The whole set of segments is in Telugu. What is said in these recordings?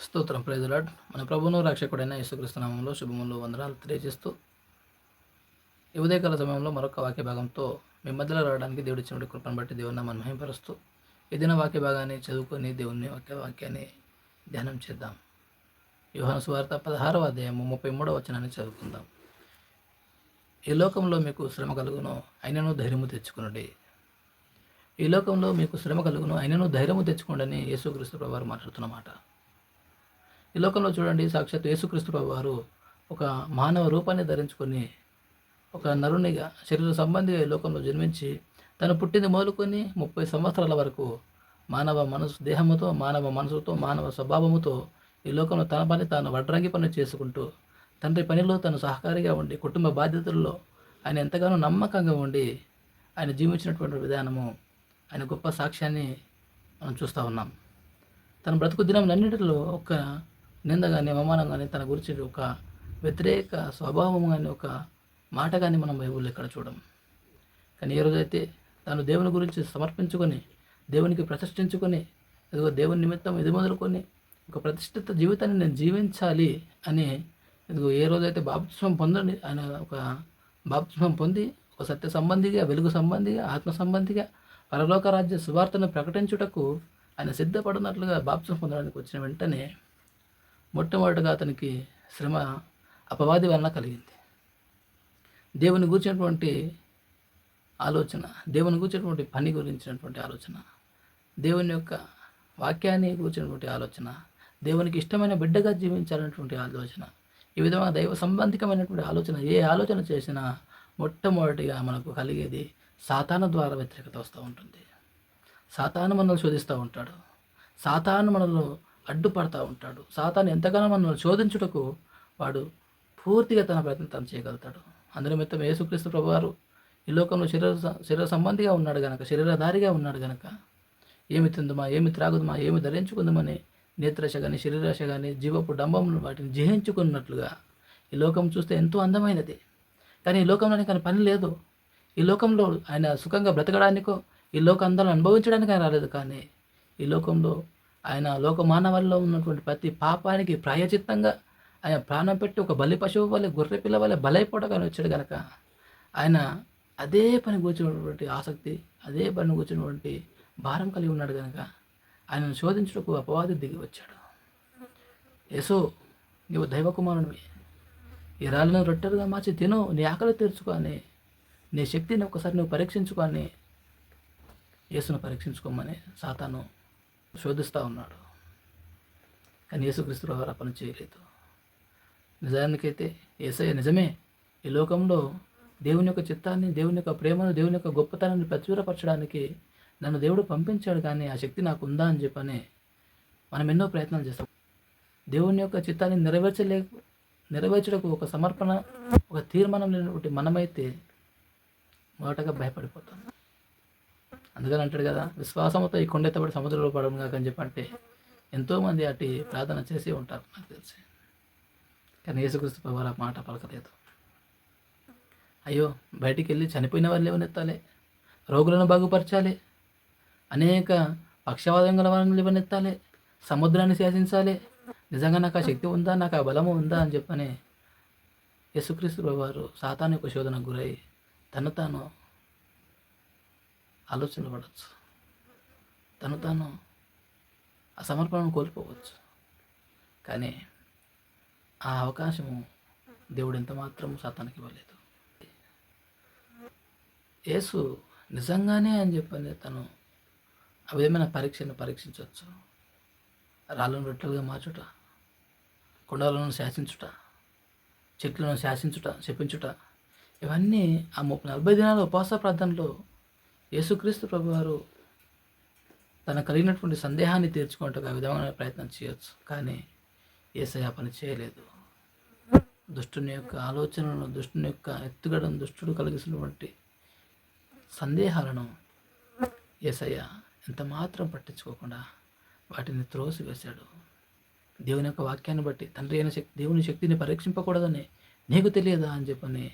స్తోత్రం. Praise the Lord. మన ప్రభువును రక్షకుడైన యేసుక్రీస్తు నామములో శుభములు వందనాలు తెలియజేస్తూ ఈ ఉదయకాల సమయంలో మరొక వాక్య భాగంతో మీ మధ్యలో రావడానికి దేవుడు ఇచ్చిన కృపను బట్టి దేవుని మనం మహిమపరుస్తూ ఈ దిన వాక్య భాగాన్ని చదువుకొని దేవుని వాక్యాన్ని ధ్యానం చేద్దాం. యోహాను సువార్త 16వ అధ్యాయము 33వ వచనాన్ని చదువుకుందాం. ఈ లోకంలో మీకు శ్రమ కలుగును, అయినను ధైర్యము తెచ్చుకునండి. ఈ లోకంలో మీకు శ్రమ కలుగును, అయినను ధైర్యము తెచ్చుకోండి యేసుక్రీస్తు ప్రభువారు మాట్లాడుతున్నమాట. ఈ లోకంలో చూడండి, సాక్షాత్ యేసుక్రీస్తు ప్రభువారు ఒక మానవ రూపాన్ని ధరించుకొని ఒక నరునిగా శరీర సంబంధిగా ఈ లోకంలో జన్మించి తను పుట్టింది మొదలుకొని 30 సంవత్సరాల వరకు మానవ మనసుతో మానవ స్వభావముతో ఈ లోకంలో తన పని తాను వడ్రంగి పని చేసుకుంటూ తండ్రి పనిలో తను సహకారిగా ఉండి కుటుంబ బాధ్యతల్లో ఆయన ఎంతగానో నమ్మకంగా ఉండి ఆయన జీవించినటువంటి విధానము, ఆయన గొప్ప సాక్ష్యాన్ని మనం చూస్తూ ఉన్నాం. తన బ్రతుకు దినంలన్నిటిలో ఒక నింద కానీ అవమానం కానీ తన గురించి ఒక వ్యతిరేక స్వభావం కానీ ఒక మాట కానీ మనం బైబిల్లో ఇక్కడ చూడం. కానీ ఏ రోజైతే తాను దేవుని గురించి సమర్పించుకొని దేవునికి ప్రతిష్ఠించుకొని ఇదిగో దేవుని నిమిత్తం ఇది మొదలుకొని ఒక ప్రతిష్ఠిత జీవితాన్ని నేను జీవించాలి అని ఇదిగో ఏ రోజైతే బాప్తిస్మం పొందండి, ఆయన ఒక బాప్తిస్మం పొంది ఒక సత్య సంబంధిగా, వెలుగు సంబంధిగా, ఆత్మ సంబంధిగా పరలోక రాజ్య సువార్తను ప్రకటించుటకు ఆయన సిద్ధపడినట్లుగా బాప్తిస్మం పొందడానికి వచ్చిన వెంటనే మొట్టమొదటిగా అతనికి శ్రమ అపవాది వలన కలిగింది. దేవుని గూర్చినటువంటి ఆలోచన, దేవుని గూర్చినటువంటి పని గురించినటువంటి ఆలోచన, దేవుని యొక్క వాక్యాన్ని గూర్చినటువంటి ఆలోచన, దేవునికి ఇష్టమైన బిడ్డగా జీవించాలనేటువంటి ఆలోచన, ఈ విధంగా దైవ సంబంధికమైనటువంటి ఆలోచన ఏ ఆలోచన చేసినా మొట్టమొదటిగా మనకు కలిగేది సాతాను ద్వారా వ్యతిరేకత వస్తూ ఉంటుంది. సాతాను మనల్ని శోధిస్తూ ఉంటాడు, సాతాను మనలో అడ్డుపడతా ఉంటాడు. సాతాను ఎంతగానో మనల్ని శోధించుటకు వాడు పూర్తిగా తన ప్రయత్నం తను చేయగలుగుతాడు. అందులో మిత్తం యేసుక్రీస్తు ప్రభువారు ఈ లోకంలో శరీర సంబంధిగా ఉన్నాడు గనక, శరీరధారిగా ఉన్నాడు గనక ఏమి తిందుమా, ఏమి త్రాగుదుమా, ఏమి ధరించుకుందామని నేత్రశ కానీ శరీరాశ కానీ జీవపు డంబములు వాటిని జయించుకున్నట్లుగా ఈ లోకం చూస్తే ఎంతో అందమైనది. కానీ ఈ లోకంలోనే కానీ పని లేదు. ఈ లోకంలో ఆయన సుఖంగా బ్రతకడానికో ఈ లోక అందాలను అనుభవించడానికి ఆయన రాలేదు. కానీ ఈ లోకంలో ఆయన లోక మానవాళ్ళలో ఉన్నటువంటి ప్రతి పాపానికి ప్రాయచిత్తంగా ఆయన ప్రాణం పెట్టి ఒక బలి పశువు వల్లే, గొర్రె పిల్ల వల్లే బలైపోవడానికి వచ్చాడు కనుక ఆయన అదే పని కూర్చున్నటువంటి ఆసక్తి, అదే పని కూర్చున్నటువంటి భారం కలిగి ఉన్నాడు కనుక ఆయనను శోధించుటకు అపవాది దిగి వచ్చాడు. యేసు, నీవు దైవకుమారునివి, ఈ రాళ్ళను రొట్టెలుగా మార్చి తిను, నీ ఆకలి తీర్చుకొని నీ శక్తిని ఒకసారి నువ్వు పరీక్షించుకొని యేసును పరీక్షించుకోమని సాతాను శోధిస్తూ ఉన్నాడు. కానీ యేసుక్రీస్తు వారు ఆ పని చేయలేదు. నిజానికైతే యేసయ్య నిజమే ఈ లోకంలో దేవుని యొక్క చిత్తాన్ని, దేవుని యొక్క ప్రేమను, దేవుని యొక్క గొప్పతనాన్ని ప్రచురపరచడానికి నన్ను దేవుడు పంపించాడు. కానీ ఆ శక్తి నాకు ఉందా అని చెప్పని మనం ఎన్నో ప్రయత్నాలు చేస్తాం. దేవుని యొక్క చిత్తాన్ని నెరవేర్చడానికి ఒక సమర్పణ, ఒక తీర్మానం లేనటువంటి మనమైతే మొదటగా భయపడిపోతాం. అందుకని అంటాడు కదా, విశ్వాసంతో ఈ కొండెత్తబడి సముద్రంలో పడము కాక అని చెప్పంటే ఎంతోమంది అటు ప్రార్థన చేసి ఉంటారు నాకు తెలిసి. కానీ యేసుక్రీస్తు ప్రభువారు ఆ మాట పలకలేదు. అయ్యో, బయటికి వెళ్ళి చనిపోయిన వాళ్ళు లేవనెత్తాలి, రోగులను బాగుపరచాలి, అనేక పక్షవాదం గల వారిని లేవనెత్తాలి, సముద్రాన్ని శాసించాలి, నిజంగా నాకు ఆ శక్తి ఉందా, నాకు ఆ బలము ఉందా అని చెప్పని యేసుక్రీస్తు ప్రభువారు సాతాను యొక్క శోధనకు గురై తను తాను ఆలోచనలు పడవచ్చు, తను తాను ఆ సమర్పణను కోల్పోవచ్చు. కానీ ఆ అవకాశము దేవుడు ఎంత మాత్రం సాతానికి ఇవ్వలేదు. యేసు నిజంగానే అని చెప్పని తను ఆ విధమైన పరీక్షను పరీక్షించవచ్చు. రాళ్ళను రొట్టెలుగా మార్చుట, కొండలను శాసించుట, చెట్లను శపించుట, ఇవన్నీ ఆ 40 దినాల ఉపవాస ప్రార్థనలో యేసుక్రీస్తు ప్రభువారు తన కలిగినటువంటి సందేహాన్ని తీర్చుకోవటం ఆ విధమైన ప్రయత్నం చేయొచ్చు. కానీ యేసయ్య పని చేయలేదు. దుష్టుని యొక్క ఆలోచనలను, దుష్టుని యొక్క ఎత్తుగడను, దుష్టుడు కలిగిస్తున్నటువంటి సందేహాలను యేసయ్య ఎంత మాత్రం పట్టించుకోకుండా వాటిని త్రోసివేశాడు. దేవుని యొక్క వాక్యాన్ని బట్టి తండ్రి అయిన దేవుని శక్తిని పరీక్షింపకూడదని నీకు తెలియదా అని చెప్పని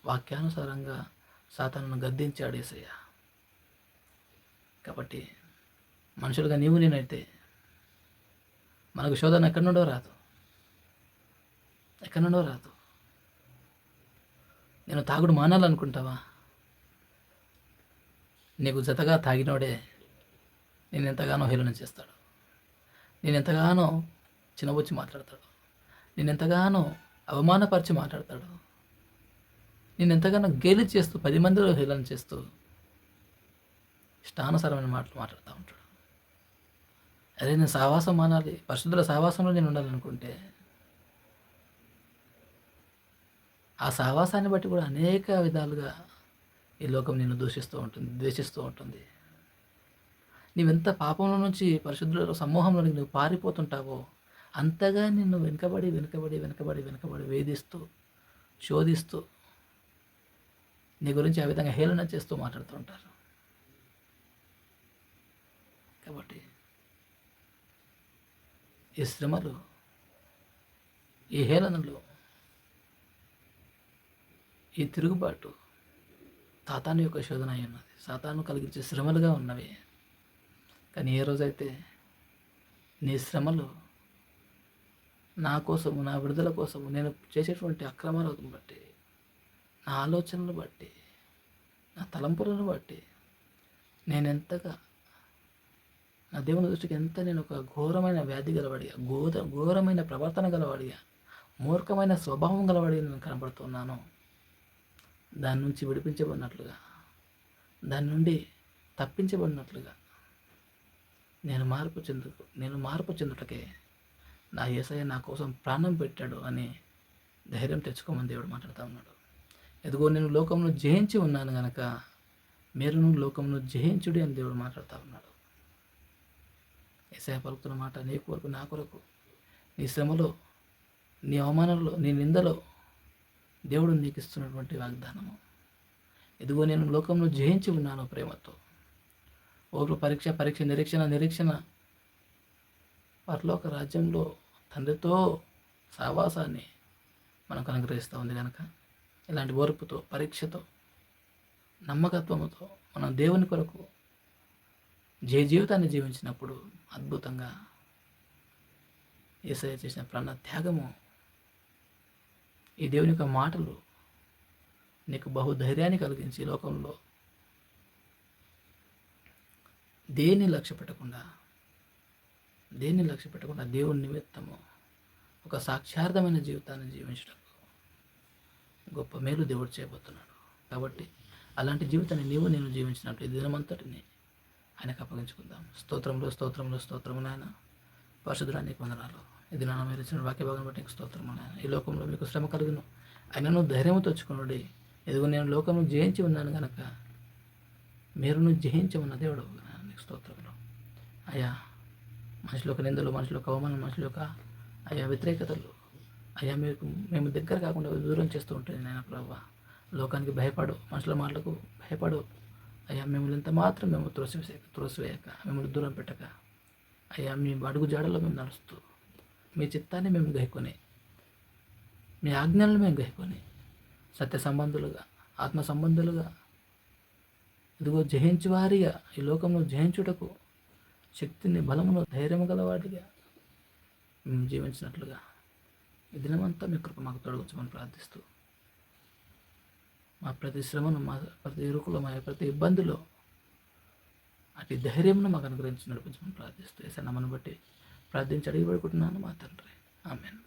వాక్యానుసారంగా సాతానును గద్దించాడు యేసయ్య. కాబట్టి మనుషులుగా నీవు నేనైతే మనకు శోధన ఎక్కడి నుండో రాదు, ఎక్కడి నుండో రాదు. నేను తాగుడు మానాలనుకుంటావా? నీకు జతగా తాగినోడే నేను ఎంతగానో హేళన చేస్తాడు, నేను ఎంతగానో చిన్నబుచ్చి మాట్లాడతాడు, నేను ఎంతగానో అవమానపరిచి మాట్లాడతాడు, నేను ఎంతగానో గేలి చేస్తూ 10 మందిలో హేళన చేస్తూ ఇష్టానుసారమైన మాటలు మాట్లాడుతూ ఉంటాడు. అరే నేను సహవాసం మానాలి, పరిశుద్ధుల సహవాసంలో నేను ఉండాలనుకుంటే ఆ సహవాసాన్ని బట్టి కూడా అనేక విధాలుగా ఈ లోకం నిన్ను దూషిస్తూ ఉంటుంది, ద్వేషిస్తూ ఉంటుంది. నీవెంత పాపంలో నుంచి పరిశుద్ధుల సమూహంలోనికి నువ్వు పారిపోతుంటావో అంతగా నిన్ను వెనుకబడి వెనుకబడి వెనుకబడి వెనుకబడి వేధిస్తూ శోధిస్తూ నీ గురించి ఆ విధంగా హేళన చేస్తూ మాట్లాడుతూ ఉంటారు. కాబట్టి ఈ శ్రమలు, ఈ హేళనలు, ఈ తిరుగుబాటు సాతాను యొక్క శోధన అయి ఉన్నది, సాతాను కలిగించే శ్రమలుగా ఉన్నవి. కానీ ఏ రోజైతే నీ శ్రమలు నా కోసము, నా విడుదల కోసము, నేను చేసేటువంటి అక్రమాలను బట్టి, నా ఆలోచనలు బట్టి, నా తలంపులను బట్టి నేను ఎంతగా నా దేవుని దృష్టికి ఎంత నేను ఒక ఘోరమైన వ్యాధి గలవాడిగా, ఘోరమైన ప్రవర్తన గలవాడిగా, మూర్ఖమైన స్వభావం గలవాడిగా నేను కనబడుతున్నాను. దాని నుంచి విడిపించబడినట్లుగా, దాని నుండి తప్పించబడినట్లుగా నేను మార్పు చెందుటకే నా యేసయ్య నా కోసం ప్రాణం పెట్టాడు అని ధైర్యం తెచ్చుకోమని దేవుడు మాట్లాడుతూ ఉన్నాడు. ఎదుగో నేను లోకంలో జయించి ఉన్నాను గనక మీరును లోకంలో జయించుడి అని దేవుడు మాట్లాడుతూ ఉన్నాడు. యేసయ్య పలుకుతున్న మాట నీ కొరకు, నా కొరకు, నీ శ్రమలో, నీ అవమానంలో, నీ నిందలో దేవుడు నీకు ఇస్తున్నటువంటి వాగ్దానము. ఇదిగో నేను లోకంలో జయించి ఉన్నాను ప్రేమతో. ఓర్పు పరీక్ష నిరీక్షణ పరలోక రాజ్యంలో తండ్రితో సహవాసాన్ని మనకు అనుగ్రహిస్తూ ఉంది కనుక ఇలాంటి ఓర్పుతో, పరీక్షతో, నమ్మకత్వముతో మనం దేవుని కొరకు జీవితాన్ని జీవించినప్పుడు అద్భుతంగా యేసయ్య చేసిన ప్రాణ త్యాగము, ఈ దేవుని యొక్క మాటలు నీకు బహుధైర్యాన్ని కలిగించి లోకంలో దేన్ని లక్ష్య పెట్టకుండా దేవుని నిమిత్తము ఒక సాక్షార్థమైన జీవితాన్ని జీవించడానికి గొప్ప మేలు దేవుడు చేయబోతున్నాడు. కాబట్టి అలాంటి జీవితాన్ని నేను జీవించినట్లు ఈ దినమంతటిని ఆయనకు అప్పగించుకుందాం. స్తోత్రములు నాయన. పరిశుద్ధుడా నీకు వందనాలు. ఇది నా మీరు ఇచ్చిన వాక్య భాగం బట్టి నీకు స్తోత్రము నాయన. ఈ లోకంలో మీకు శ్రమ కలుగును, ఆయనను ధైర్యము తెచ్చుకున్నాడు. ఎదుగు నేను లోకంలో జయించి ఉన్నాను కనుక మీరును జయించమన్న దేవుడు నీకు స్తోత్రములు. అయ్యా మనుషుల యొక్క నిందలు, మనుషుల యొక్క అవమానం, మనుషుల యొక్క అయ్యా వ్యతిరేకతలు అయ్యా మేము దగ్గర కాకుండా దూరం చేస్తూ ఉంటుంది నాయన ప్రభువా. లోకానికి భయపడు, మనుషుల మాటలకు భయపడు అయ్యా. మిమ్మల్ని ఎంత మాత్రం మేము త్రోసివేయక మిమ్మల్ని దూరం పెట్టక అయ్యా మీ అడుగు జాడలో మేము నడుస్తూ మీ చిత్తాన్ని మేము గైకొని మీ ఆజ్ఞలను మేము గైకొని సత్య సంబంధులుగా, ఆత్మ సంబంధులుగా ఇదిగో జయించు వారిగా ఈ లోకంలో జయించుటకు శక్తిని, బలమును, ధైర్యము గలవాడిగా మేము జీవించినట్లుగా ఈ దినమంతా మీ కృప మాకు తొలగించమని ప్రార్థిస్తూ మా ప్రతి శ్రమను, మా ప్రతి ఇరుకులో, మా ప్రతి ఇబ్బందిలో అటు ధైర్యంను మాకు అనుగ్రహించి నడిపించమని ప్రార్థిస్తూ యేసయ్య నామమును బట్టి ప్రార్థించి అడిగి పెడుకుంటున్నాను మా తండ్రి. ఆమేన్.